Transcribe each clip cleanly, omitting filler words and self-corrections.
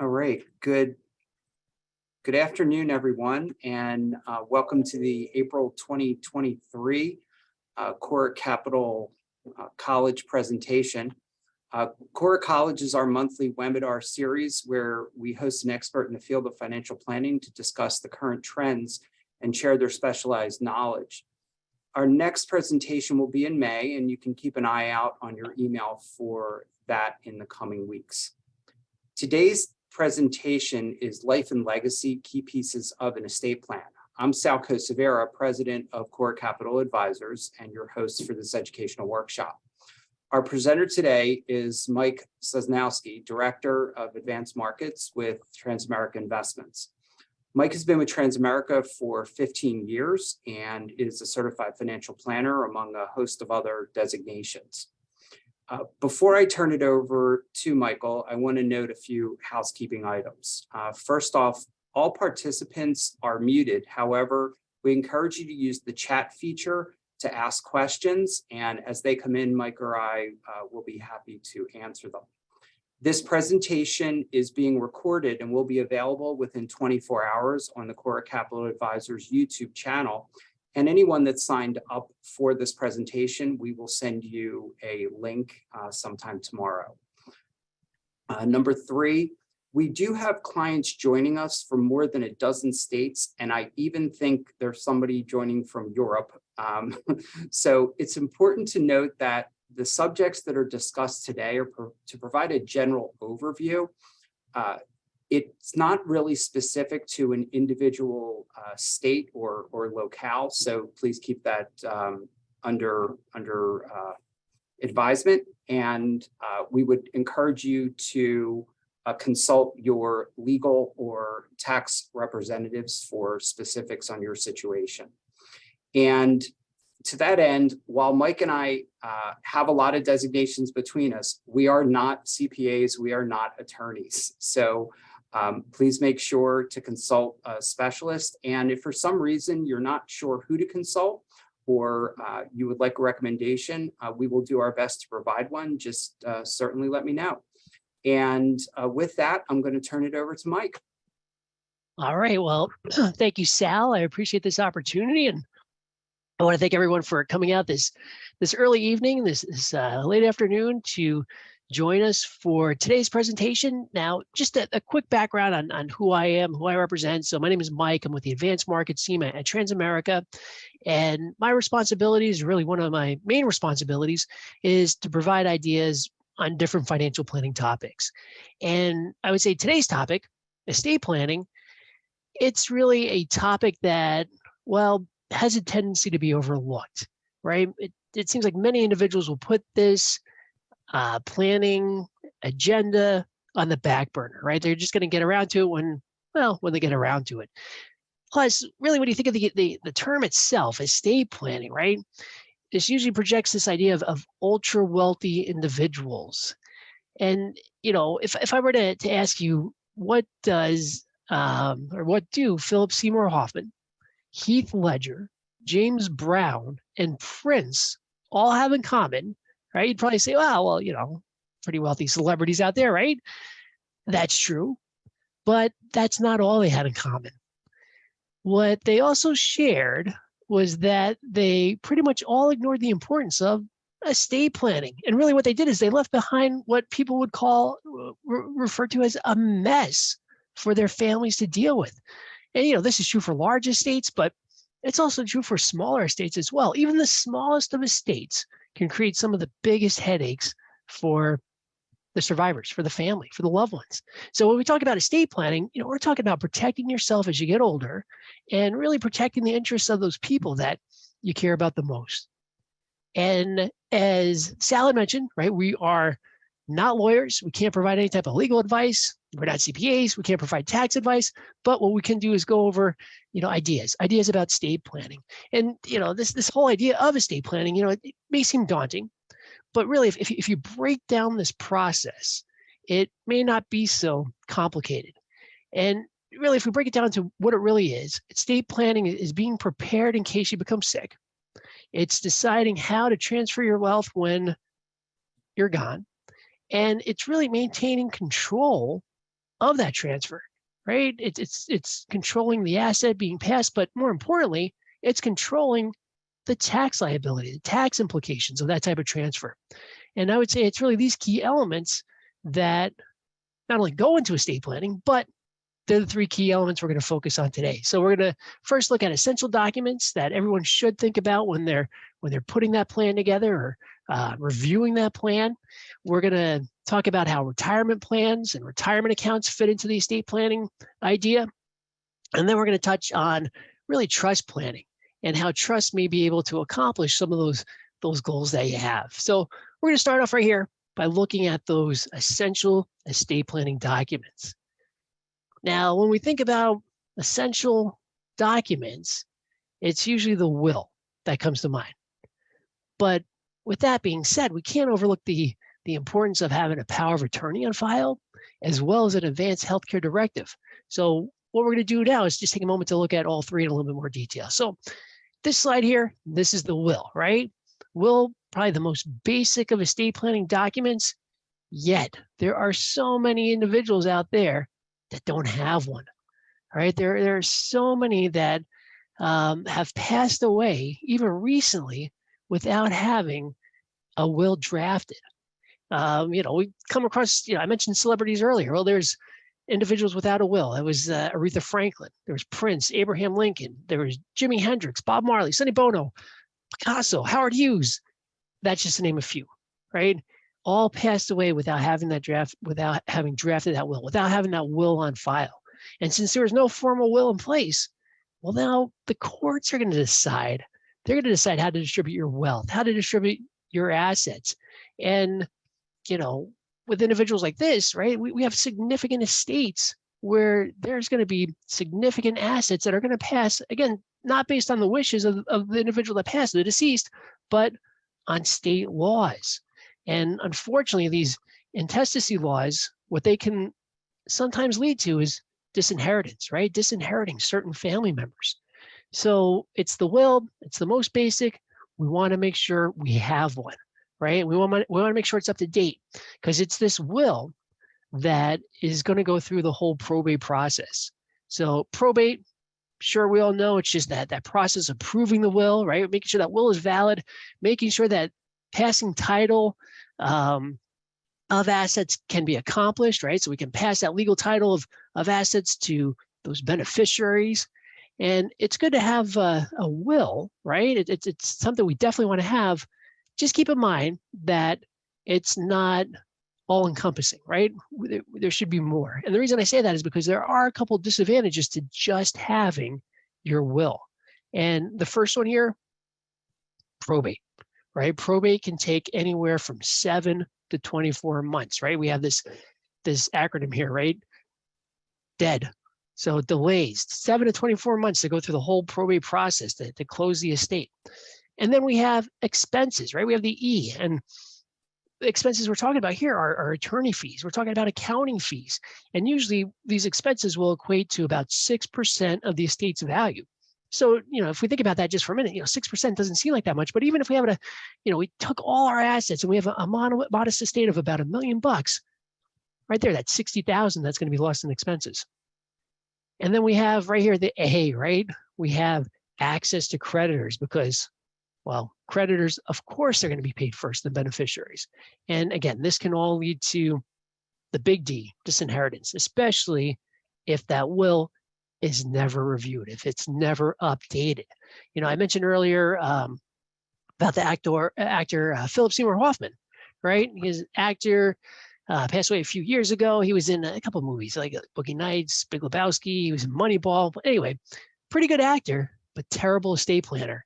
All right, good afternoon, everyone, and welcome to the April 2023 CORA Capital College presentation. CORA College is our monthly webinar series where we host an expert in the field of financial planning to discuss the current trends and share their specialized knowledge. Our next presentation will be in May, and you can keep an eye out on your email for that in the coming weeks. Today's presentation is Life and Legacy, Key Pieces of an Estate Plan. I'm Sal Cosavera, President of CORA Capital Advisors and your host for this educational workshop. Our presenter today is Mike Sosnowski, Director of Advanced Markets with Transamerica Investments. Mike has been with Transamerica for 15 years and is a certified financial planner among a host of other designations. Before I turn it over to Michael, I want to note a few housekeeping items. First off, all participants are muted. However, we encourage you to use the chat feature to ask questions, and as they come in, Mike or I will be happy to answer them. This presentation is being recorded and will be available within 24 hours on the CORA Capital Advisors YouTube channel. And anyone that's signed up for this presentation, we will send you a link sometime tomorrow. Number three, we do have clients joining us from more than a dozen states, and I even think there's somebody joining from Europe. So it's important to note that the subjects that are discussed today are to provide a general overview. It's not really specific to an individual state or locale, so please keep that under advisement. And we would encourage you to consult your legal or tax representatives for specifics on your situation. And to that end, while Mike and I have a lot of designations between us, we are not CPAs, we are not attorneys. So please make sure to consult a specialist. And if for some reason you're not sure who to consult or you would like a recommendation, we will do our best to provide one. Just certainly let me know. And with that, I'm going to turn it over to Mike. All right. Well, thank you, Sal. I appreciate this opportunity. And I want to thank everyone for coming out this early evening, this late afternoon to join us for today's presentation. Now, just a quick background on who I am, who I represent. So my name is Mike. I'm with the Advanced Markets team at Transamerica. And my responsibilities, really one of my main responsibilities, is to provide ideas on different financial planning topics. And I would say today's topic, estate planning, it's really a topic that, well, has a tendency to be overlooked, right? It seems like many individuals will put this planning agenda on the back burner, right? They're just going to get around to it when they get around to it. Plus, really, when you think of the term itself, estate planning, right? This usually projects this idea of ultra wealthy individuals. And, if I were to ask you, what do Philip Seymour Hoffman, Heath Ledger, James Brown, and Prince all have in common, right? You'd probably say, well, pretty wealthy celebrities out there, right? That's true, but that's not all they had in common. What they also shared was that they pretty much all ignored the importance of estate planning. And really what they did is they left behind what people would call, refer to as a mess for their families to deal with. And, this is true for large estates, but it's also true for smaller estates as well. Even the smallest of estates can create some of the biggest headaches for the survivors, for the family, for the loved ones. So when we talk about estate planning, we're talking about protecting yourself as you get older and really protecting the interests of those people that you care about the most. And as Sal had mentioned, right, we are not lawyers. We can't provide any type of legal advice. We're not CPAs. We can't provide tax advice. But what we can do is go over, ideas about estate planning. And, this whole idea of estate planning, it may seem daunting, but really, if you break down this process, it may not be so complicated. And really, if we break it down to what it really is, estate planning is being prepared in case you become sick. It's deciding how to transfer your wealth when you're gone. And it's really maintaining control of that transfer, right? It's controlling the asset being passed, but more importantly, it's controlling the tax liability, the tax implications of that type of transfer. And I would say it's really these key elements that not only go into estate planning, but they're the three key elements we're going to focus on today. So we're going to first look at essential documents that everyone should think about when they're putting that plan together or reviewing that plan. We're going to talk about how retirement plans and retirement accounts fit into the estate planning idea. And then we're going to touch on really trust planning and how trust may be able to accomplish some of those goals that you have. So we're going to start off right here by looking at those essential estate planning documents. Now, when we think about essential documents, it's usually the will that comes to mind. But with that being said, we can't overlook the importance of having a power of attorney on file, as well as an advanced healthcare directive. So what we're going to do now is just take a moment to look at all three in a little bit more detail. So this slide here, this is the will, right? Will, probably the most basic of estate planning documents, yet there are so many individuals out there that don't have one, right? There are so many that have passed away even recently without having a will drafted. We come across, I mentioned celebrities earlier. Well, there's individuals without a will. It was Aretha Franklin. There was Prince, Abraham Lincoln. There was Jimi Hendrix, Bob Marley, Sonny Bono, Picasso, Howard Hughes. That's just to name a few, right? All passed away without having that draft, without having drafted that will, without having that will on file. And since there was no formal will in place, well, now the courts are going to decide. They're going to decide how to distribute your wealth, how to distribute your assets. And, with individuals like this, right, we have significant estates where there's going to be significant assets that are going to pass, again, not based on the wishes of the individual that passed, the deceased, but on state laws. And unfortunately, these intestacy laws, what they can sometimes lead to is disinheritance, right? Disinheriting certain family members. So it's the will, it's the most basic. We want to make sure we have one, right? We want to make sure it's up to date, because it's this will that is going to go through the whole probate process. So probate, sure, we all know it's just that process of proving the will, right? Making sure that will is valid, making sure that passing title of assets can be accomplished, right? So we can pass that legal title of assets to those beneficiaries. And it's good to have a will, right? It's something we definitely want to have. Just keep in mind that it's not all encompassing, right? There should be more. And the reason I say that is because there are a couple of disadvantages to just having your will. And the first one here, probate, right? Probate can take anywhere from 7 to 24 months, right? We have this acronym here, right? DEAD. So delays, 7 to 24 months to go through the whole probate process to close the estate. And then we have expenses, right? We have the E, and the expenses we're talking about here are attorney fees. We're talking about accounting fees. And usually these expenses will equate to about 6% of the estate's value. So, if we think about that just for a minute, 6% doesn't seem like that much, but even if we have we took all our assets and we have a modest estate of about $1 million, right there, that's 60,000 that's going to be lost in expenses. And then we have right here the A, right? We have access to creditors because, well, creditors, of course, are going to be paid first, the beneficiaries. And again, this can all lead to the big D, disinheritance, especially if that will is never reviewed, if it's never updated. I mentioned earlier about the actor Philip Seymour Hoffman, right? His actor passed away a few years ago. He was in a couple of movies like Boogie Nights, Big Lebowski. He was in Moneyball. But anyway, pretty good actor, but terrible estate planner.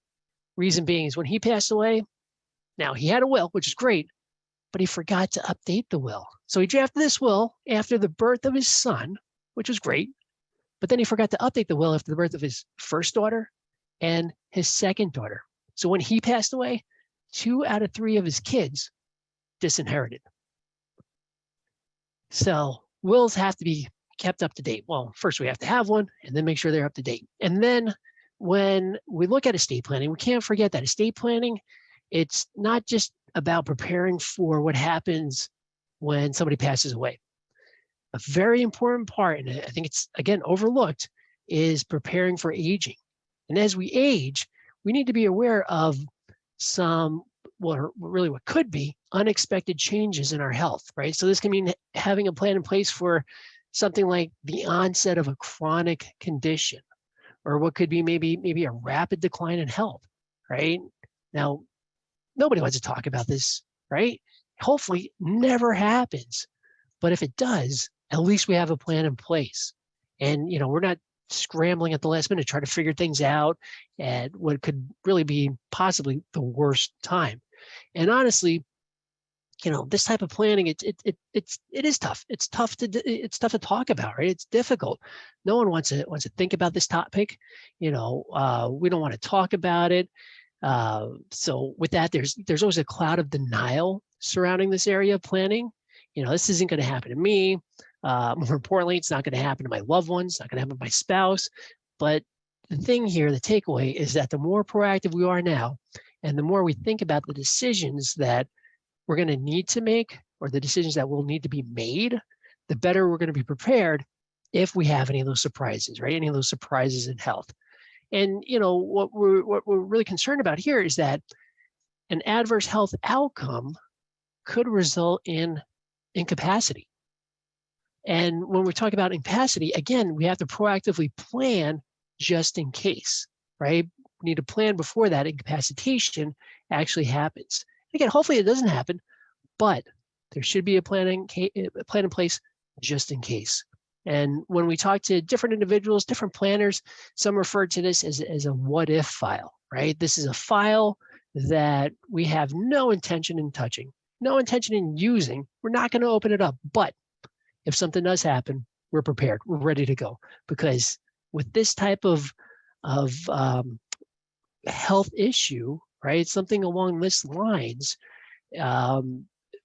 Reason being is when he passed away, now he had a will, which is great, but he forgot to update the will. So he drafted this will after the birth of his son, which was great, but then he forgot to update the will after the birth of his first daughter and his second daughter. So when he passed away, 2 out of 3 of his kids disinherited. So wills have to be kept up to date. Well, first we have to have one and then make sure they're up to date. And then when we look at estate planning, we can't forget that estate planning, it's not just about preparing for what happens when somebody passes away. a very important part, and I think it's, again, overlooked, is preparing for aging. And as we age, we need to be aware of some, well, really what could be unexpected changes in our health, right? So this can mean having a plan in place for something like the onset of a chronic condition, or what could be maybe a rapid decline in health, right? Now, nobody wants to talk about this, right? Hopefully never happens. But if it does, at least we have a plan in place. And, we're not scrambling at the last minute to try to figure things out at what could really be possibly the worst time. And honestly, this type of planning, it is tough. It's tough to talk about, right? It's difficult. No one wants to think about this topic. We don't want to talk about it. So with that, there's always a cloud of denial surrounding this area of planning. This isn't going to happen to me. More importantly, it's not going to happen to my loved ones. It's not going to happen to my spouse. But the thing here, the takeaway is that the more proactive we are now, and the more we think about the decisions that we're going to need to make, or the decisions that will need to be made, the better we're going to be prepared if we have any of those surprises, right? Any of those surprises in health. And what we're really concerned about here is that an adverse health outcome could result in incapacity. And when we talk about incapacity, again, we have to proactively plan just in case, right? We need to plan before that incapacitation actually happens. Again, hopefully it doesn't happen, but there should be a plan in place just in case. And when we talk to different individuals, different planners, some refer to this as a what if file, right? This is a file that we have no intention in touching, no intention in using. We're not going to open it up, but if something does happen, we're prepared, we're ready to go. Because with this type of health issue, right, something along this lines,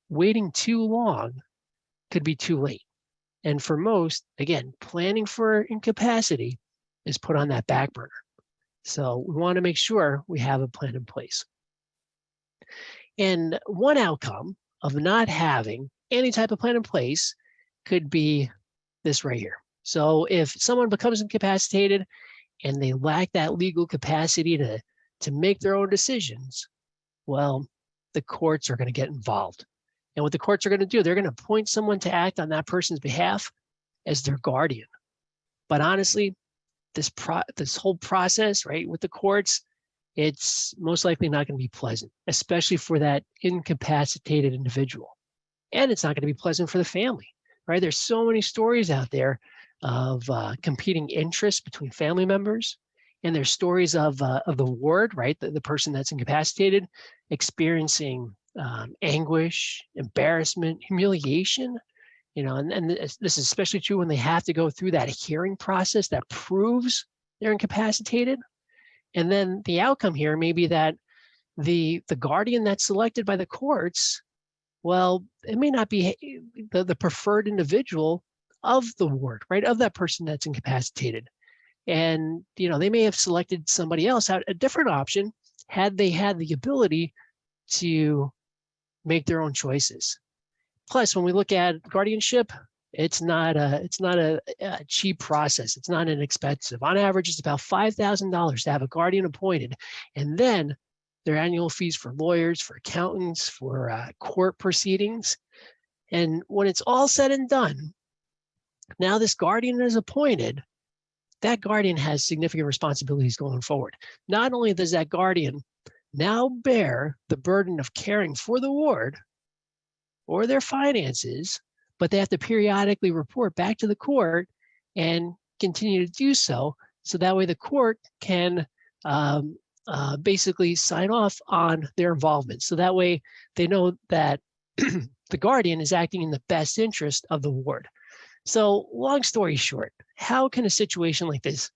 waiting too long could be too late. And for most, again, planning for incapacity is put on that back burner. So we want to make sure we have a plan in place. And one outcome of not having any type of plan in place could be this right here. So if someone becomes incapacitated and they lack that legal capacity to make their own decisions, well, the courts are going to get involved. And what the courts are going to do, they're going to appoint someone to act on that person's behalf as their guardian. But honestly, this whole process, right, with the courts, it's most likely not going to be pleasant, especially for that incapacitated individual. And it's not going to be pleasant for the family, right? There's so many stories out there of competing interests between family members. And there's stories of the ward, right, the person that's incapacitated, experiencing anguish, embarrassment, humiliation, and this is especially true when they have to go through that hearing process that proves they're incapacitated. And then the outcome here may be that the guardian that's selected by the courts, well, it may not be the preferred individual of the ward, right, of that person that's incapacitated. And, they may have selected somebody else out, a different option, had they had the ability to make their own choices. Plus, when we look at guardianship, it's not a cheap process. It's not inexpensive. On average, it's about $5,000 to have a guardian appointed. And then their annual fees for lawyers, for accountants, for court proceedings. And when it's all said and done, now this guardian is appointed. That guardian has significant responsibilities going forward. Not only does that guardian now bear the burden of caring for the ward or their finances, but they have to periodically report back to the court and continue to do so. So that way the court can basically sign off on their involvement. So that way they know that the guardian is acting in the best interest of the ward. So long story short, how can a situation like this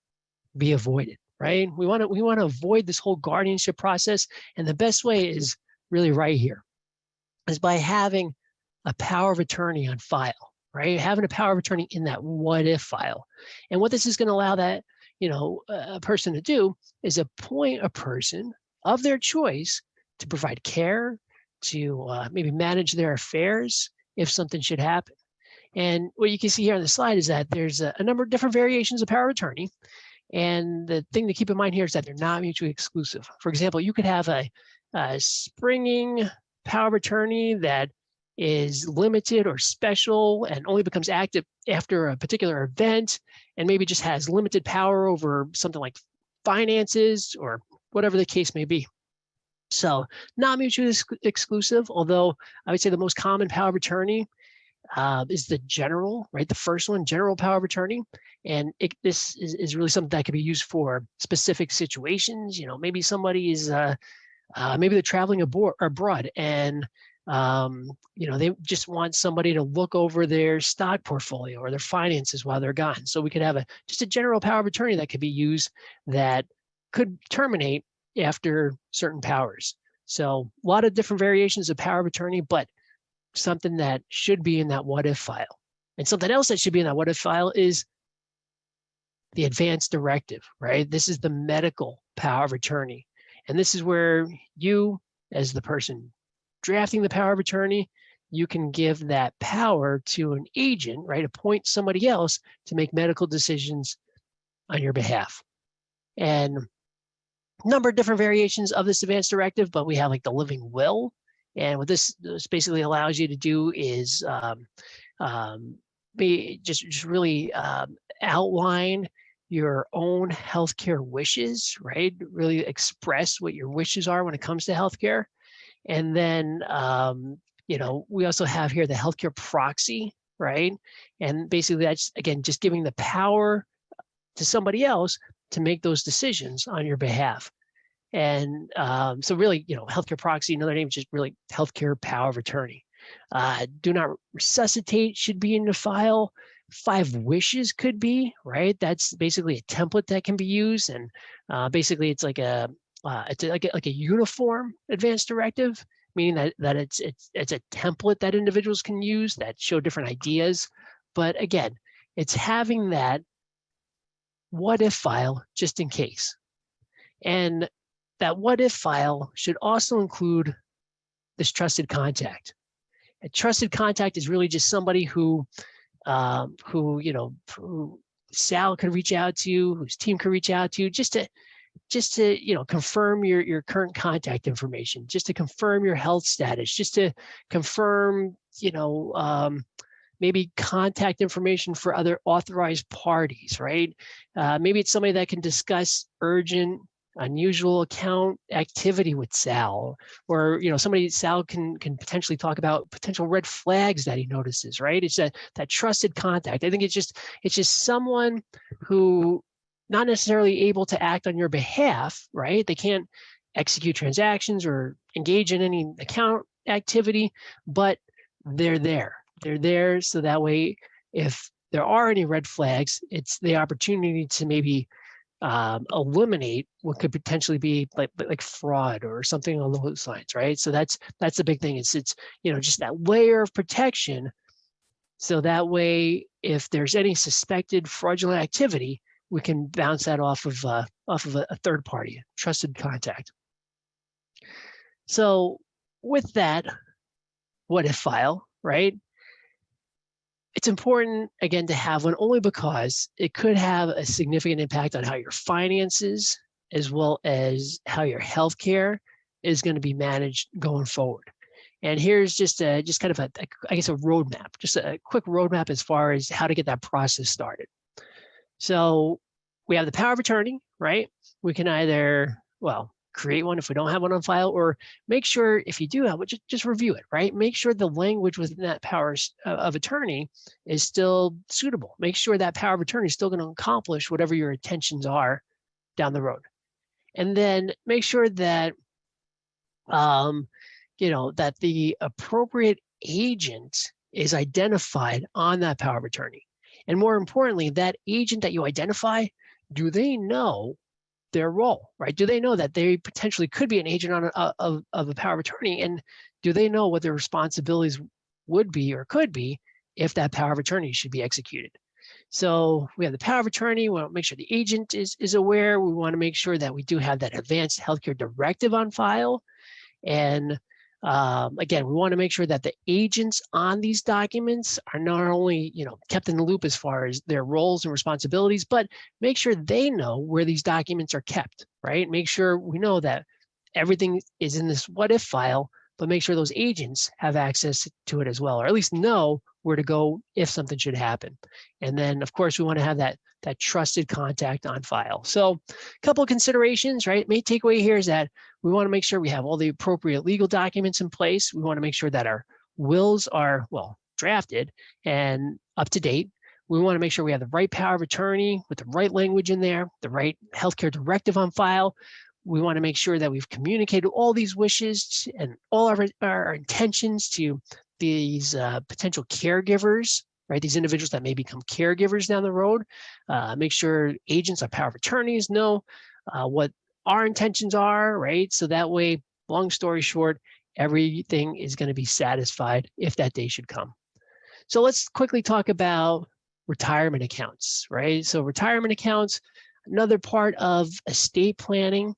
be avoided, right? We want to avoid this whole guardianship process. And the best way is really right here, is by having a power of attorney on file, right? Having a power of attorney in that what if file. And what this is going to allow that, a person to do is appoint a person of their choice to provide care, to maybe manage their affairs if something should happen. And what you can see here on the slide is that there's a number of different variations of power of attorney. And the thing to keep in mind here is that they're not mutually exclusive. For example, you could have a springing power of attorney that is limited or special and only becomes active after a particular event, and maybe just has limited power over something like finances or whatever the case may be. So not mutually exclusive, although I would say the most common power of attorney is the general, right? The first one, general power of attorney. And this is really something that can be used for specific situations. You know, maybe somebody is, maybe they're traveling abroad and, you know, they just want somebody to look over their stock portfolio or their finances while they're gone. So we could have just a general power of attorney that could be used that could terminate after certain powers. So a lot of different variations of power of attorney, but something that should be in that what if file. And something else that should be in that what if file is the advance directive, right? This is the medical power of attorney. And this is where you, as the person drafting the power of attorney, you can give that power to an agent, right? Appoint somebody else to make medical decisions on your behalf. And a number of different variations of this advance directive, but we have like the living will. And what this basically allows you to do is just really outline your own healthcare wishes, right? Really express what your wishes are when it comes to healthcare. And then, you know, we also have here the healthcare proxy, right? And basically that's, again, just giving the power to somebody else to make those decisions on your behalf. And so really, you know, healthcare proxy, another name is just really healthcare power of attorney. Do not resuscitate should be in the file. 5 wishes could be, right? That's basically a template that can be used. And basically it's like it's like a uniform advance directive, meaning that it's a template that individuals can use that show different ideas. But again, it's having that what if file just in case. And that what if file should also include this trusted contact. A trusted contact is really just somebody who you know, who Sal could reach out to, whose team could reach out to, just to you know, confirm your current contact information, just to confirm your health status, just to confirm, you know, maybe contact information for other authorized parties, right? Maybe it's somebody that can discuss urgent, unusual account activity with Sal, or you know, somebody Sal can potentially talk about potential red flags that he notices, right? It's that trusted contact. I think it's just someone who not necessarily able to act on your behalf, right? They can't execute transactions or engage in any account activity, but they're there. They're there so that way, if there are any red flags, it's the opportunity to maybe eliminate what could potentially be like fraud or something along those lines, right? So that's the big thing. It's you know, just that layer of protection, so that way if there's any suspected fraudulent activity, we can bounce that off of a third party, trusted contact. So with that what if file, right? It's important, again, to have one only because it could have a significant impact on how your finances, as well as how your healthcare is going to be managed going forward. And here's just kind of I guess a roadmap, just a quick roadmap as far as how to get that process started. So we have the power of attorney, right? We can either, well, create one if we don't have one on file, or make sure if you do have it, just review it, right? Make sure the language within that power of attorney is still suitable. Make sure that power of attorney is still going to accomplish whatever your intentions are down the road. And then make sure that, you know, that the appropriate agent is identified on that power of attorney. And more importantly, that agent that you identify, do they know their role, right? Do they know that they potentially could be an agent on of a power of attorney? And do they know what their responsibilities would be or could be if that power of attorney should be executed? So we have the power of attorney. We want to make sure the agent is aware. We want to make sure that we do have that advanced healthcare directive on file. And Again, we want to make sure that the agents on these documents are not only, kept in the loop as far as their roles and responsibilities, but make sure they know where these documents are kept, right? Make sure we know that everything is in this what if file, but make sure those agents have access to it as well, or at least know where to go if something should happen. And then, of course, we want to have that trusted contact on file. So a couple of considerations, right? Main takeaway here is that we want to make sure we have all the appropriate legal documents in place. We want to make sure that our wills are, well, drafted and up to date. We want to make sure we have the right power of attorney with the right language in there, the right healthcare directive on file. We want to make sure that we've communicated all these wishes and all our intentions to these potential caregivers, right? These individuals that may become caregivers down the road. Make sure agents or power of attorneys know what our intentions are, right? So that way, long story short, everything is going to be satisfied if that day should come. So let's quickly talk about retirement accounts, right? So retirement accounts, another part of estate planning.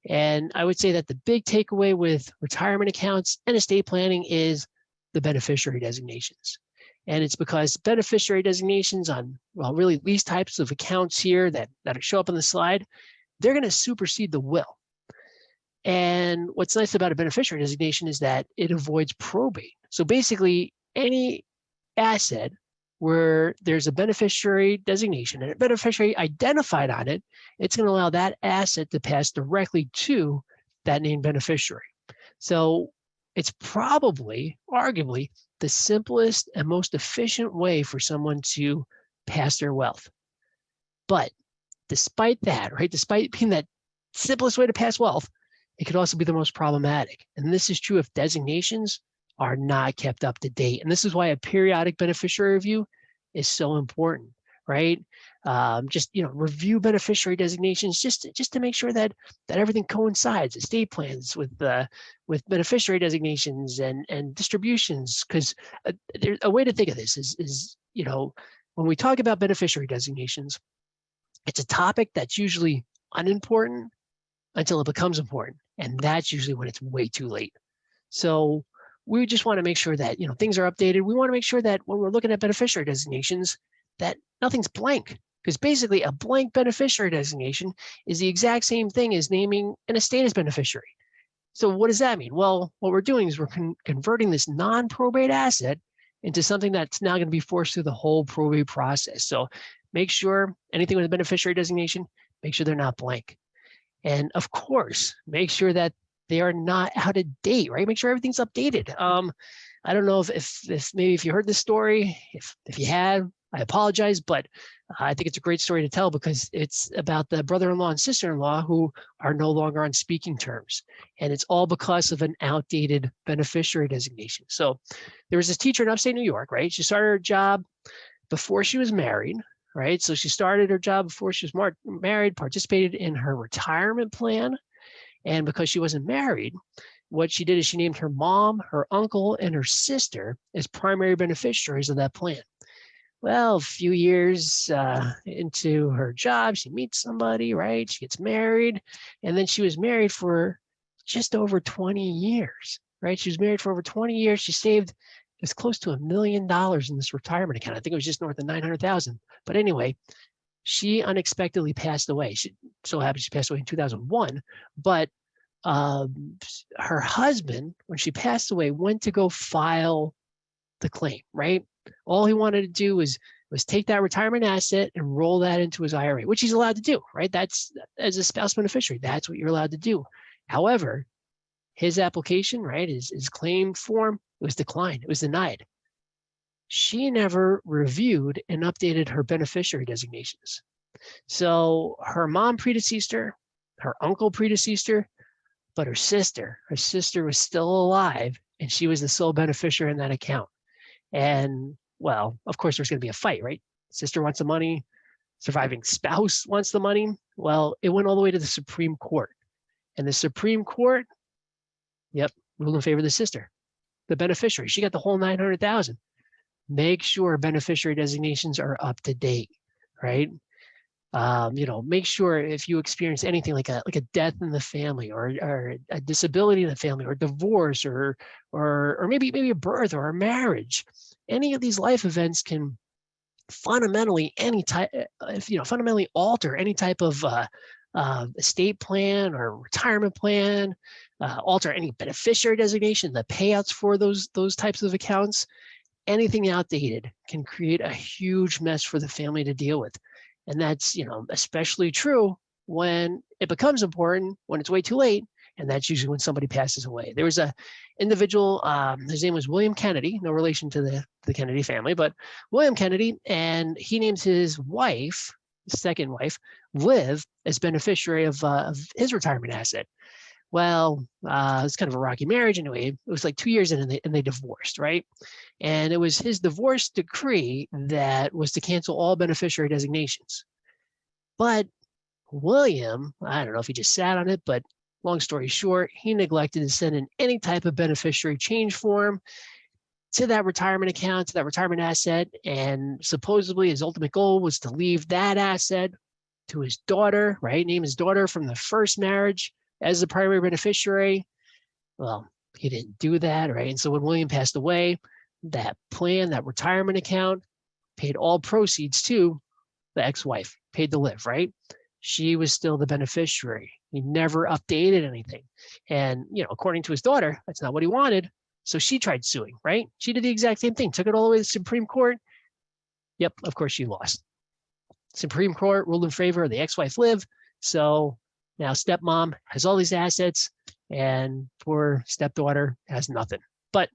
And I would say that the big takeaway with retirement accounts and estate planning is the beneficiary designations. And it's because beneficiary designations on, well, really these types of accounts here that show up on the slide, they're going to supersede the will. And what's nice about a beneficiary designation is that it avoids probate. So basically, any asset where there's a beneficiary designation and a beneficiary identified on it, it's going to allow that asset to pass directly to that named beneficiary. So it's probably, arguably, the simplest and most efficient way for someone to pass their wealth. But despite that, right, despite being that simplest way to pass wealth, it could also be the most problematic. And this is true if designations are not kept up to date. And this is why a periodic beneficiary review is so important, right? Just, review beneficiary designations just to make sure that everything coincides, estate plans with beneficiary designations and distributions. Because there's a way to think of this is when we talk about beneficiary designations, it's a topic that's usually unimportant until it becomes important. And that's usually when it's way too late. So we just want to make sure that, things are updated. We want to make sure that when we're looking at beneficiary designations, that nothing's blank. Because basically a blank beneficiary designation is the exact same thing as naming an estate as beneficiary. So what does that mean? Well, what we're doing is we're converting this non-probate asset into something that's now going to be forced through the whole probate process. So make sure anything with a beneficiary designation, make sure they're not blank. And of course, make sure that they are not out of date, right? Make sure everything's updated. I don't know if maybe if you heard this story, if you had, I apologize, but I think it's a great story to tell because it's about the brother-in-law and sister-in-law who are no longer on speaking terms. And it's all because of an outdated beneficiary designation. So there was this teacher in upstate New York, right? She started her job before she was married, right? So she started her job before she was married, participated in her retirement plan. And because she wasn't married, what she did is she named her mom, her uncle, and her sister as primary beneficiaries of that plan. Well, a few years into her job, she meets somebody, right? She gets married. And then she was married for just over 20 years, right? She was married for over 20 years. She saved as close to $1 million in this retirement account. I think it was just north of 900,000. But anyway, she unexpectedly passed away. She so happened she passed away in 2001. But her husband, when she passed away, went to go file the claim, right? All he wanted to do was take that retirement asset and roll that into his IRA, which he's allowed to do, right? That's as a spouse beneficiary, that's what you're allowed to do. However, his application, right, his claim form, it was declined, it was denied. She never reviewed and updated her beneficiary designations. So her mom predeceased her, her uncle predeceased her, but her sister was still alive and she was the sole beneficiary in that account. And well, of course, there's going to be a fight, right? Sister wants the money, surviving spouse wants the money. Well, it went all the way to the Supreme Court. And the Supreme Court, ruled in favor of the sister, the beneficiary. She got the whole 900,000. Make sure beneficiary designations are up to date, right? Make sure if you experience anything like a death in the family or a disability in the family or divorce or maybe a birth or a marriage, any of these life events can fundamentally fundamentally alter any type of estate plan or retirement plan, alter any beneficiary designation, the payouts for those types of accounts. Anything outdated can create a huge mess for the family to deal with. And that's, especially true when it becomes important when it's way too late. And that's usually when somebody passes away. There was a individual, his name was William Kennedy, no relation to the Kennedy family, but William Kennedy, and he named his wife, his second wife, Liv, as beneficiary of his retirement asset. Well, it's kind of a rocky marriage anyway. It was like 2 years in and they divorced, right? And it was his divorce decree that was to cancel all beneficiary designations. But William, I don't know if he just sat on it, but long story short, he neglected to send in any type of beneficiary change form to that retirement account, to that retirement asset. And supposedly his ultimate goal was to leave that asset to his daughter, right? Name his daughter from the first marriage as the primary beneficiary. Well, he didn't do that, right? And so when William passed away, that plan, that retirement account, paid all proceeds to the ex-wife, paid to Liv, right? She was still the beneficiary. He never updated anything. And, according to his daughter, that's not what he wanted. So she tried suing, right? She did the exact same thing, took it all the way to the Supreme Court. Yep, of course she lost. Supreme Court ruled in favor of the ex-wife Liv. So now stepmom has all these assets and poor stepdaughter has nothing. But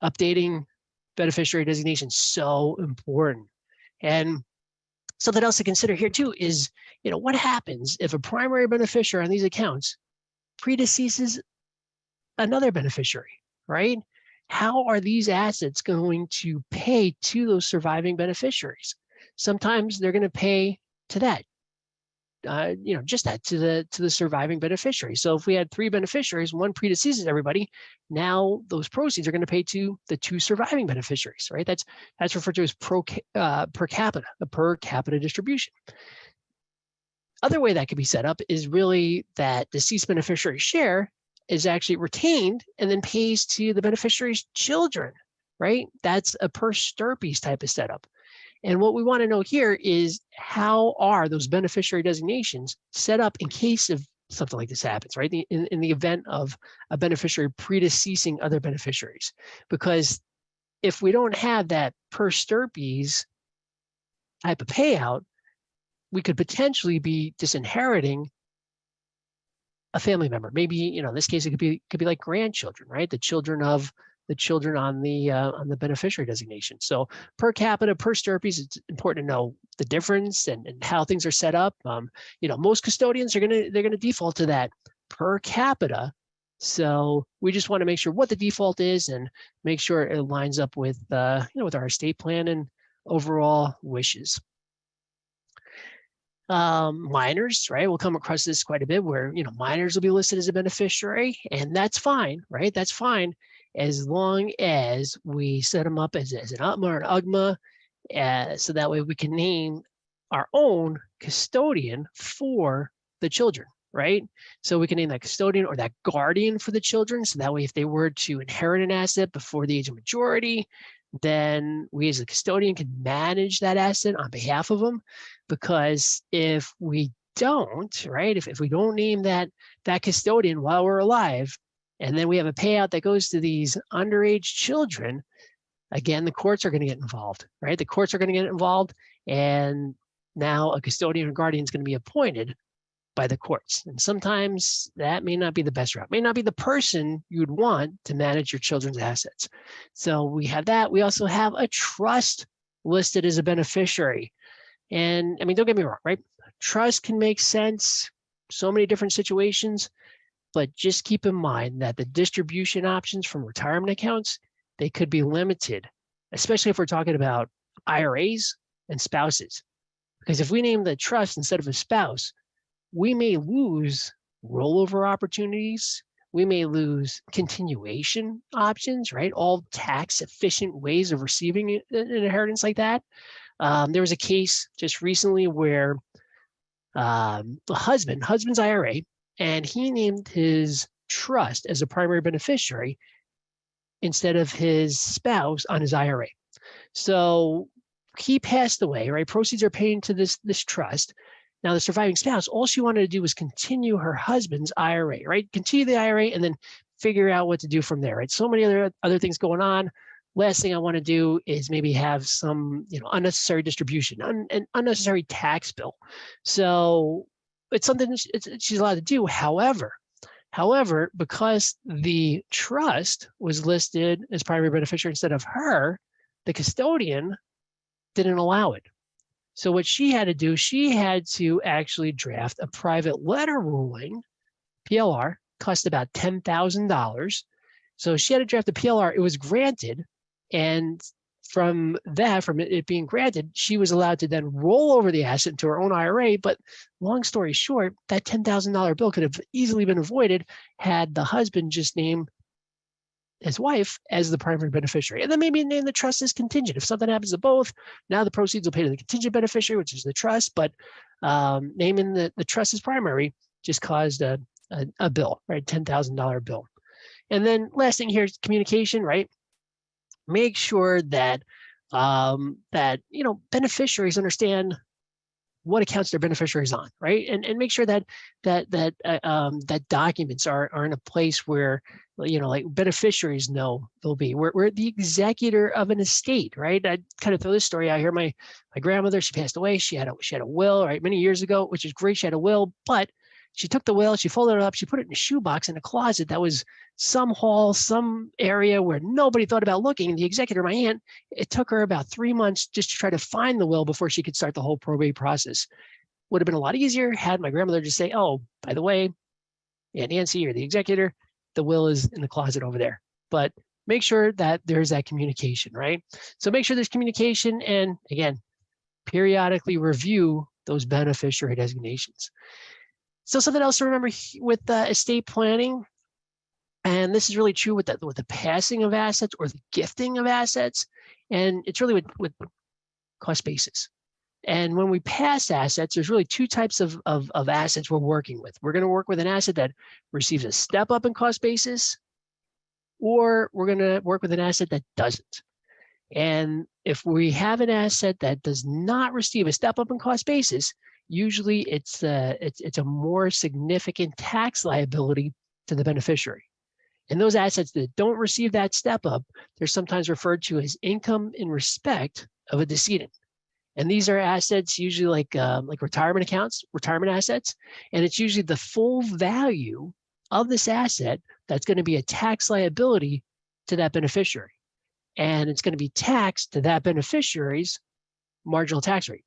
updating beneficiary designation is so important. And something else to consider here too is, what happens if a primary beneficiary on these accounts predeceases another beneficiary, right? How are these assets going to pay to those surviving beneficiaries? Sometimes they're going to pay to that, just that to the surviving beneficiary. So if we had 3 beneficiaries, one predeceases everybody, now those proceeds are going to pay to the 2 surviving beneficiaries, right? That's referred to as per capita, a per capita distribution. Other way that could be set up is really that deceased beneficiary share is actually retained and then pays to the beneficiary's children, right? That's a per stirpes type of setup. And what we want to know here is how are those beneficiary designations set up in case of something like this happens, right? In the event of a beneficiary predeceasing other beneficiaries. Because if we don't have that per stirpes type of payout, we could potentially be disinheriting a family member. Maybe, in this case, it could be like grandchildren, right? The children on the beneficiary designation. So per capita, per stirpes, it's important to know the difference and how things are set up. Most custodians they're gonna default to that per capita. So we just want to make sure what the default is and make sure it lines up with with our estate plan and overall wishes. Minors, right? We'll come across this quite a bit where, minors will be listed as a beneficiary, and that's fine, right? That's fine as long as we set them up as an UTMA or an UGMA, so that way we can name our own custodian for the children, right? So we can name that custodian or that guardian for the children. So that way, if they were to inherit an asset before the age of majority, then we as a custodian can manage that asset on behalf of them. Because if we don't, right, if we don't name that custodian while we're alive, and then we have a payout that goes to these underage children, again, the courts are going to get involved, right? The courts are going to get involved, and now a custodian or guardian is going to be appointed by the courts. And sometimes that may not be the best route, may not be the person you would want to manage your children's assets. So we have that. We also have a trust listed as a beneficiary. And I mean, don't get me wrong, right? Trust can make sense, so many different situations, but just keep in mind that the distribution options from retirement accounts, they could be limited, especially if we're talking about IRAs and spouses. Because if we name the trust instead of a spouse, we may lose rollover opportunities. We may lose continuation options, right? All tax efficient ways of receiving an inheritance like that. There was a case just recently where the husband's IRA, and he named his trust as a primary beneficiary instead of his spouse on his IRA. So he passed away, right? Proceeds are paid into this trust. Now the surviving spouse, all she wanted to do was continue her husband's IRA, right? Continue the IRA and then figure out what to do from there, right? So many other things going on. Last thing I want to do is maybe have some, unnecessary distribution, an unnecessary tax bill. So it's something she's allowed to do. However, because the trust was listed as primary beneficiary instead of her, the custodian didn't allow it. So what she had to do, she had to actually draft a private letter ruling, PLR, cost about $10,000. So she had to draft a PLR. It was granted. And from it being granted, she was allowed to then roll over the asset into her own IRA. But long story short, that $10,000 bill could have easily been avoided had the husband just named his wife as the primary beneficiary. And then maybe name the trust as contingent. If something happens to both, now the proceeds will pay to the contingent beneficiary, which is the trust. But naming the trust as primary just caused a bill, right? $10,000 bill. And then last thing here is communication, right? Make sure that beneficiaries understand what accounts their beneficiaries on, right? And make sure that documents are in a place where like beneficiaries know they'll be. We're the executor of an estate, right? I kind of throw this story out here. My grandmother, she passed away. She had a will, right, many years ago, which is great. She had a will, but she took the will, she folded it up, she put it in a shoebox in a closet that was some hall, some area where nobody thought about looking. The executor, my aunt, it took her about 3 months just to try to find the will before she could start the whole probate process. Would have been a lot easier had my grandmother just say, oh, by the way, Aunt Nancy, you're the executor, the will is in the closet over there. But make sure that there's that communication, right? So make sure there's communication, and again, periodically review those beneficiary designations. So something else to remember with estate planning, and this is really true with the passing of assets or the gifting of assets, and it's really with cost basis. And when we pass assets, there's really two types of assets we're working with. We're going to work with an asset that receives a step up in cost basis, or we're going to work with an asset that doesn't. And if we have an asset that does not receive a step up in cost basis, usually it's a more significant tax liability to the beneficiary. And those assets that don't receive that step up, they're sometimes referred to as income in respect of a decedent. And these are assets usually like retirement accounts, retirement assets, and it's usually the full value of this asset that's going to be a tax liability to that beneficiary. And it's going to be taxed to that beneficiary's marginal tax rate.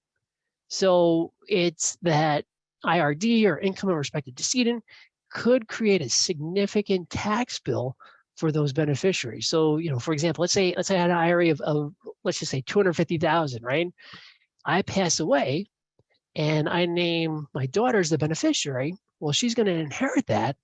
So it's that IRD, or income in respect of decedent, could create a significant tax bill for those beneficiaries. So, for example, let's say I had an IRA of let's just say 250,000, right? I pass away and I name my daughter as the beneficiary. Well, she's going to inherit that,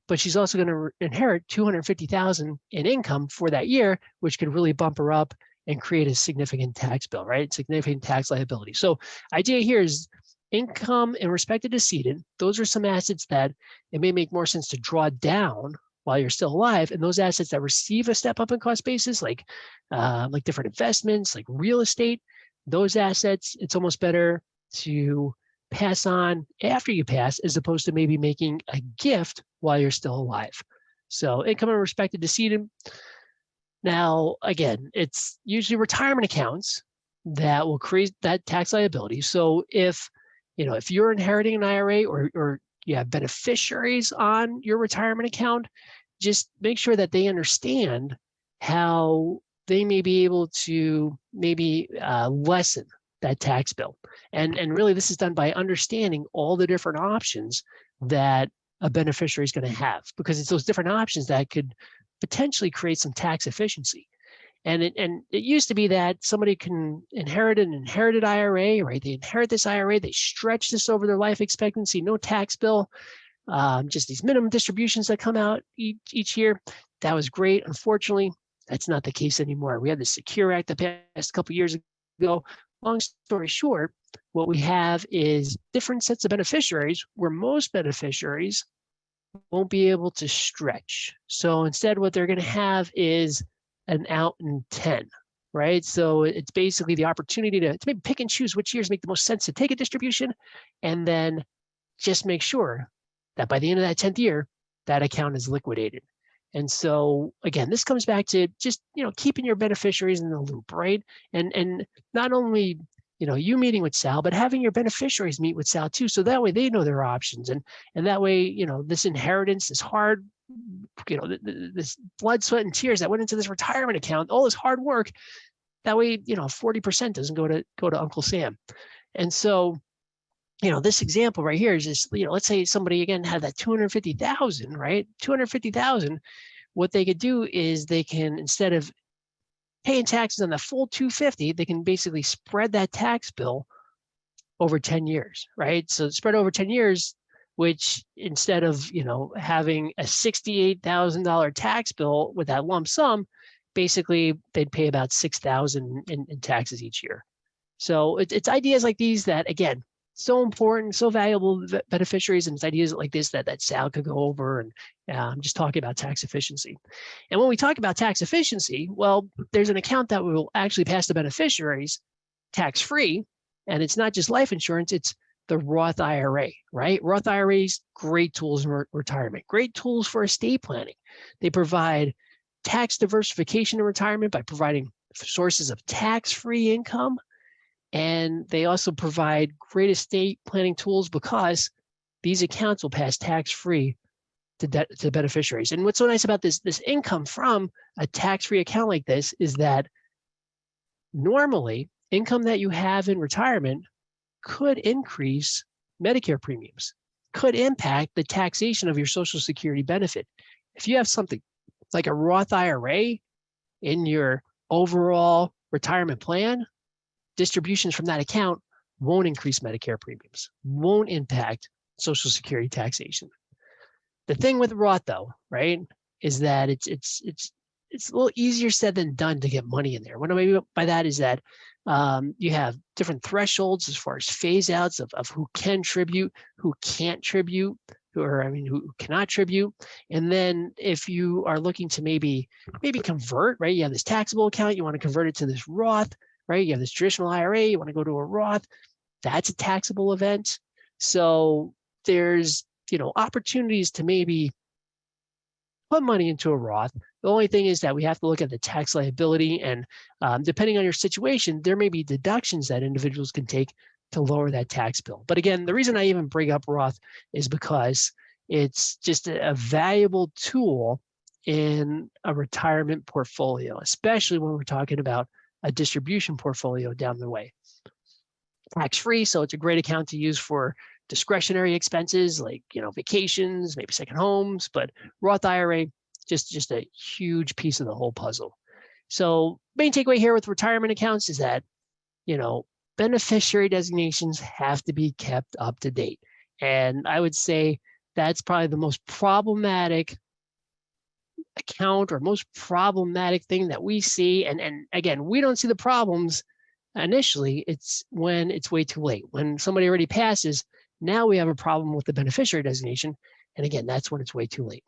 but she's also going to inherit 250,000 in income for that year, which could really bump her up and create a significant tax bill, right? Significant tax liability. So idea here is income in respect to decedent. Those are some assets that it may make more sense to draw down while you're still alive. And those assets that receive a step up in cost basis, like different investments, like real estate, those assets, it's almost better to pass on after you pass as opposed to maybe making a gift while you're still alive. So income in respect to decedent. Now, again, it's usually retirement accounts that will create that tax liability. So if you're inheriting an IRA or you have beneficiaries on your retirement account, just make sure that they understand how they may be able to maybe lessen that tax bill. And really this is done by understanding all the different options that a beneficiary is going to have, because it's those different options that could potentially create some tax efficiency. And it used to be that somebody can inherit an inherited IRA, right? They inherit this IRA, they stretch this over their life expectancy, no tax bill, just these minimum distributions that come out each year. That was great. Unfortunately, that's not the case anymore. We had the Secure Act that passed a couple of years ago, long story short, what we have is different sets of beneficiaries where most beneficiaries won't be able to stretch. So instead, what they're going to have is an out in 10, right? So it's basically the opportunity to maybe pick and choose which years make the most sense to take a distribution, and then just make sure that by the end of that 10th year, that account is liquidated. And so again, this comes back to just, keeping your beneficiaries in the loop, right? And not only, you meeting with Sal, but having your beneficiaries meet with Sal too. So that way they know their options. And that way, this inheritance, this hard, this blood, sweat, and tears that went into this retirement account, all this hard work, that way, 40% doesn't go to Uncle Sam. And so, this example right here is just, let's say somebody again had that 250,000, right? 250,000. What they could do is they can, instead of paying taxes on the full 250, they can basically spread that tax bill over 10 years, right? So spread over 10 years, which instead of, having a $68,000 tax bill with that lump sum, basically they'd pay about $6,000 in taxes each year. So it's ideas like these that, again, so important, so valuable beneficiaries, and it's ideas like this that Sal could go over, and just talking about tax efficiency. And when we talk about tax efficiency, well, there's an account that will actually pass the beneficiaries tax-free, and it's not just life insurance, it's the Roth IRA, right? Roth IRAs, great tools in retirement, great tools for estate planning. They provide tax diversification in retirement by providing sources of tax-free income. And they also provide great estate planning tools because these accounts will pass tax-free to beneficiaries. And what's so nice about this income from a tax-free account like this is that normally income that you have in retirement could increase Medicare premiums, could impact the taxation of your Social Security benefit. If you have something like a Roth IRA in your overall retirement plan, distributions from that account won't increase Medicare premiums, won't impact Social Security taxation. The thing with Roth, though, right, is that it's a little easier said than done to get money in there. What I mean by that is that you have different thresholds as far as phase outs of who can tribute, who can't tribute, who cannot tribute. And then if you are looking to maybe convert, right, you have this taxable account, you want to convert it to this Roth, right? You have this traditional IRA, you want to go to a Roth, that's a taxable event. So there's, opportunities to maybe put money into a Roth. The only thing is that we have to look at the tax liability, and depending on your situation, there may be deductions that individuals can take to lower that tax bill. But again, the reason I even bring up Roth is because it's just a valuable tool in a retirement portfolio, especially when we're talking about a distribution portfolio down the way. Tax-free, so it's a great account to use for discretionary expenses like, vacations, maybe second homes, but Roth IRA, just a huge piece of the whole puzzle. So main takeaway here with retirement accounts is that, beneficiary designations have to be kept up to date. And I would say that's probably the most problematic account or most problematic thing that we see. And again, we don't see the problems initially. It's when it's way too late. When somebody already passes, now we have a problem with the beneficiary designation. And again, that's when it's way too late.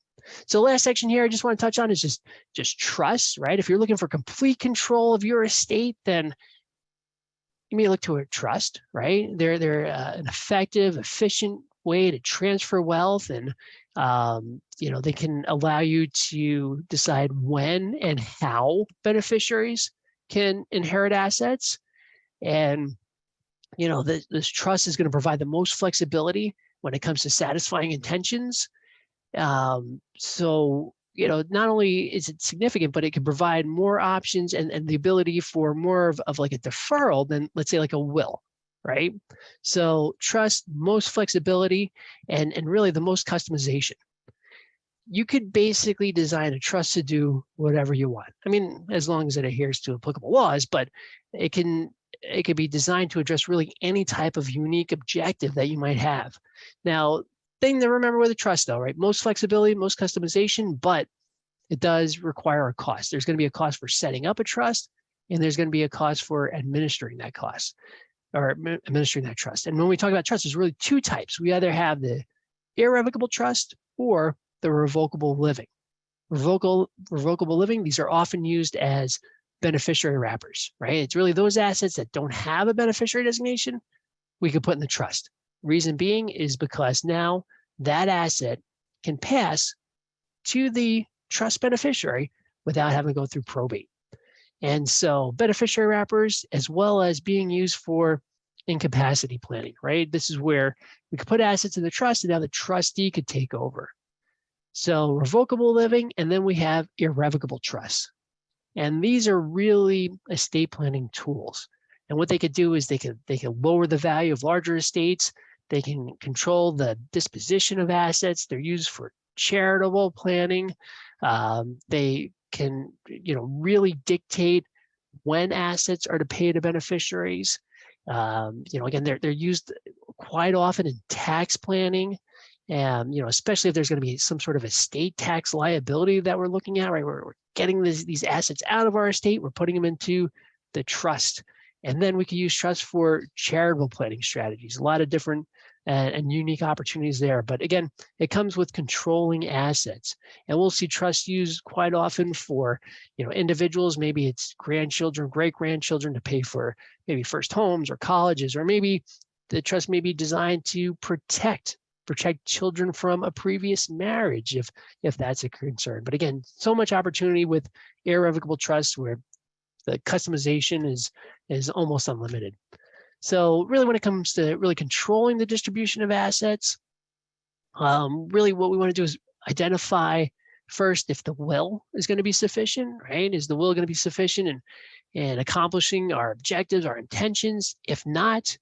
So last section here I just want to touch on is just trust, right? If you're looking for complete control of your estate, then you may look to a trust, right? They're an effective, efficient way to transfer wealth, and they can allow you to decide when and how beneficiaries can inherit assets. And this trust is going to provide the most flexibility when it comes to satisfying intentions. So not only is it significant, but it can provide more options and the ability for more of like a deferral than, let's say, like a will, right? So trust, most flexibility, and really the most customization. You could basically design a trust to do whatever you want. I mean, as long as it adheres to applicable laws, but it could be designed to address really any type of unique objective that you might have. Now, thing to remember with a trust, though, right? Most flexibility, most customization, but it does require a cost. There's going to be a cost for setting up a trust, and there's going to be a cost for administering that cost or administering that trust. And when we talk about trust, there's really two types. We either have the irrevocable trust or the revocable living. Revocable living, these are often used as beneficiary wrappers, right? It's really those assets that don't have a beneficiary designation we could put in the trust. Reason being is because now that asset can pass to the trust beneficiary without having to go through probate. And so beneficiary wrappers, as well as being used for incapacity planning, right? This is where we could put assets in the trust and now the trustee could take over. So revocable living, and then we have irrevocable trusts. And these are really estate planning tools. And what they could do is they could lower the value of larger estates. They can control the disposition of assets. They're used for charitable planning. They can, really dictate when assets are to pay to beneficiaries. Again, they're used quite often in tax planning. And, especially if there's going to be some sort of estate tax liability that we're looking at, right? We're getting these assets out of our estate, we're putting them into the trust. And then we can use trust for charitable planning strategies, a lot of different and unique opportunities there. But again, it comes with controlling assets. And we'll see trust used quite often for, individuals, maybe it's grandchildren, great-grandchildren to pay for maybe first homes or colleges, or maybe the trust may be designed to protect children from a previous marriage if that's a concern. But again, so much opportunity with irrevocable trusts where the customization is almost unlimited. So really when it comes to really controlling the distribution of assets, really what we want to do is identify first if the will is going to be sufficient, right? Is the will going to be sufficient in accomplishing our objectives, our intentions? If not,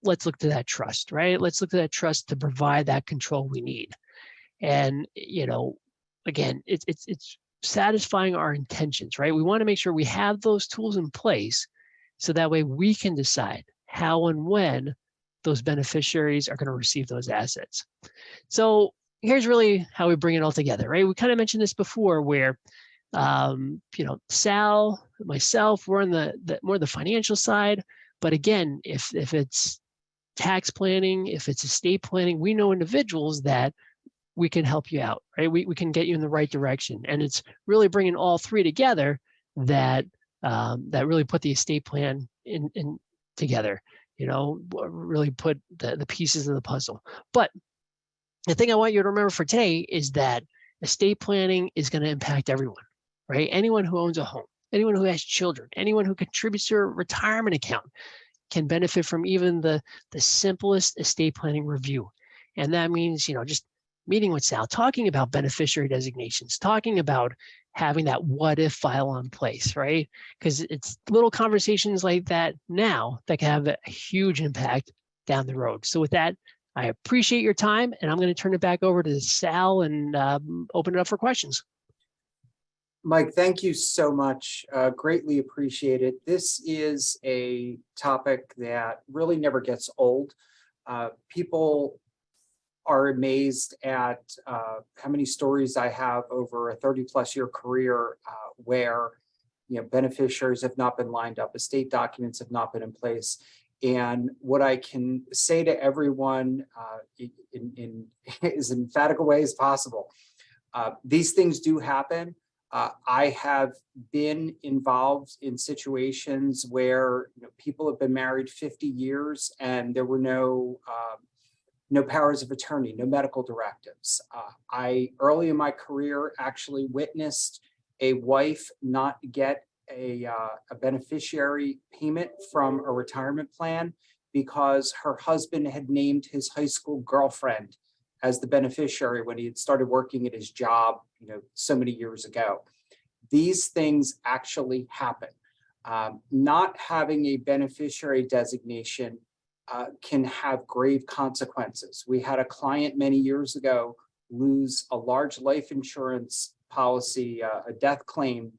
let's look to that trust, right? Let's look to that trust to provide that control we need. And, again, it's satisfying our intentions, right? We want to make sure we have those tools in place so that way we can decide how and when those beneficiaries are going to receive those assets. So here's really how we bring it all together, right? We kind of mentioned this before where, Sal, myself, we're on the more the financial side. But again, if it's tax planning, if it's estate planning, we know individuals that we can help you out, right? We can get you in the right direction. And it's really bringing all three together that really put the estate plan in together, really put the pieces of the puzzle. But the thing I want you to remember for today is that estate planning is going to impact everyone, right? Anyone who owns a home, anyone who has children, anyone who contributes to a retirement account can benefit from even the simplest estate planning review. And that means, just meeting with Sal, talking about beneficiary designations, talking about having that what if file in place, right? Because it's little conversations like that now that can have a huge impact down the road. So with that, I appreciate your time, and I'm going to turn it back over to Sal and open it up for questions. Mike, thank you so much. Greatly appreciate it. This is a topic that really never gets old. People are amazed at how many stories I have over a 30+ year career where beneficiaries have not been lined up, estate documents have not been in place. And what I can say to everyone in as emphatic a way as possible, these things do happen. I have been involved in situations where people have been married 50 years and there were no powers of attorney, no medical directives. I early in my career actually witnessed a wife not get a beneficiary payment from a retirement plan because her husband had named his high school girlfriend as the beneficiary when he had started working at his job, so many years ago. These things actually happen. Not having a beneficiary designation can have grave consequences. We had a client many years ago lose a large life insurance policy, a death claim,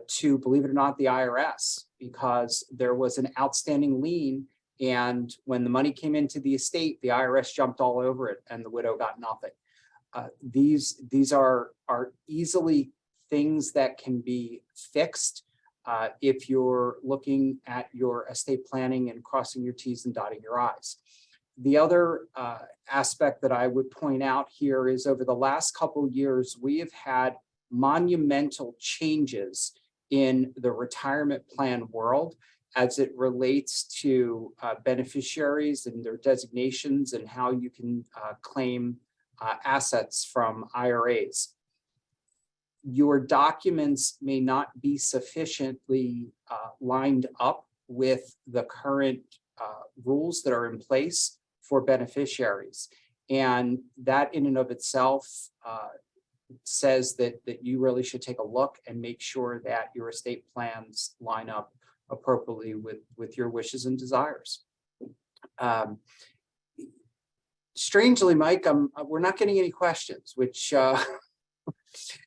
to, believe it or not, the IRS, because there was an outstanding lien. And when the money came into the estate, the IRS jumped all over it and the widow got nothing. These are easily things that can be fixed. if you're looking at your estate planning and crossing your T's and dotting your I's. The other aspect that I would point out here is over the last couple of years, we have had monumental changes in the retirement plan world as it relates to beneficiaries and their designations and how you can claim assets from IRAs. Your documents may not be sufficiently lined up with the current rules that are in place for beneficiaries. And that in and of itself says that you really should take a look and make sure that your estate plans line up appropriately with your wishes and desires. Strangely, Mike, we're not getting any questions, which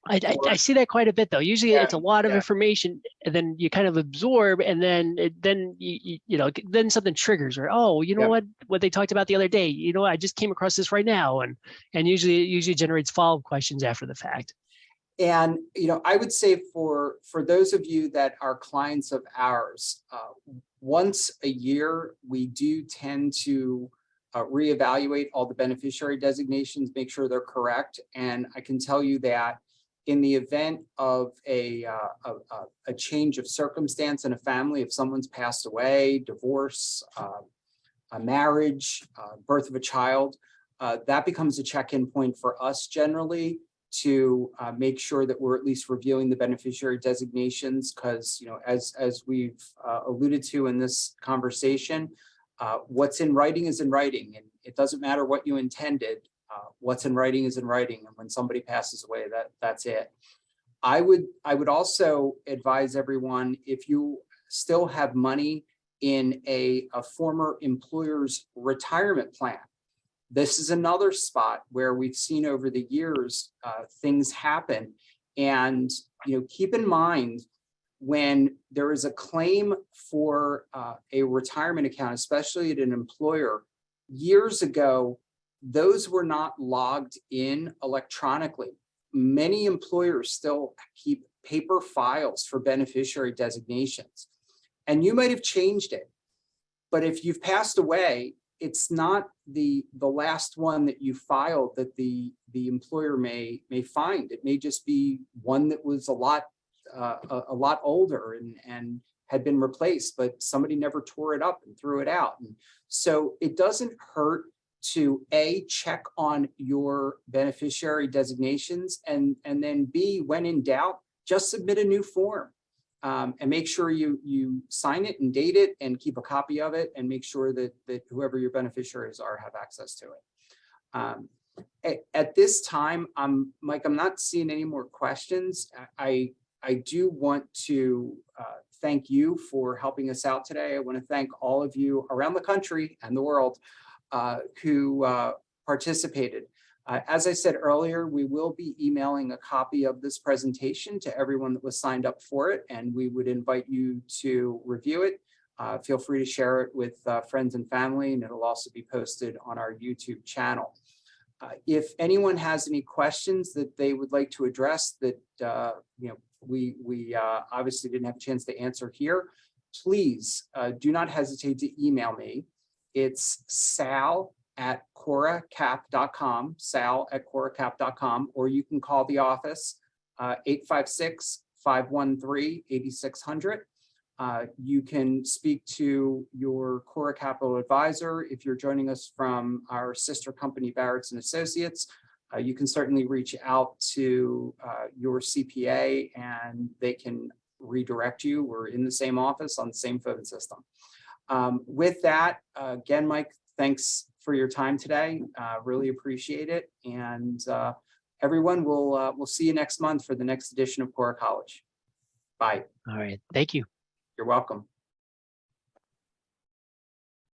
I see that quite a bit though. Usually it's a lot of information and then you kind of absorb and then then something triggers or, oh, you know what they talked about the other day, you know, I just came across this right now. And usually it usually generates follow-up questions after the fact. And, you know, I would say for those of you that are clients of ours, once a year, we do tend to reevaluate all the beneficiary designations, make sure they're correct. And I can tell you that in the event of a change of circumstance in a family, if someone's passed away, divorce, a marriage, birth of a child, that becomes a check-in point for us generally to make sure that we're at least reviewing the beneficiary designations, because, you know, as we've alluded to in this conversation, what's in writing is in writing, and it doesn't matter what you intended. What's in writing is in writing, and when somebody passes away, that's it. I would also advise everyone, if you still have money in a former employer's retirement plan, this is another spot where we've seen over the years things happen. And, you know, keep in mind, when there is a claim for a retirement account, especially at an employer, years ago, those were not logged in electronically. Many employers still keep paper files for beneficiary designations, and you might have changed it. But if you've passed away, it's not the last one that you filed that the employer may find. It may just be one that was a lot older and had been replaced, but somebody never tore it up and threw it out. And so it doesn't hurt to check on your beneficiary designations, and then B, when in doubt, just submit a new form. And make sure you sign it and date it and keep a copy of it, and make sure that whoever your beneficiaries are have access to it. At this time, Mike, I'm not seeing any more questions. I do want to thank you for helping us out today. I want to thank all of you around the country and the world who participated. As I said earlier, we will be emailing a copy of this presentation to everyone that was signed up for it, and we would invite you to review it. Feel free to share it with friends and family, and it'll also be posted on our YouTube channel. If anyone has any questions that they would like to address that we obviously didn't have a chance to answer here, please do not hesitate to email me. It's sal@coracap.com, sal@coracap.com, or you can call the office 856-513-8600. You can speak to your CORA Capital advisor. If you're joining us from our sister company, Barrett's and Associates, you can certainly reach out to your CPA and they can redirect you. We're in the same office on the same phone system. With that, again, Mike, thanks for your time today. Really appreciate it. And everyone, we'll see you next month for the next edition of CORA College. Bye. All right. Thank you. You're welcome.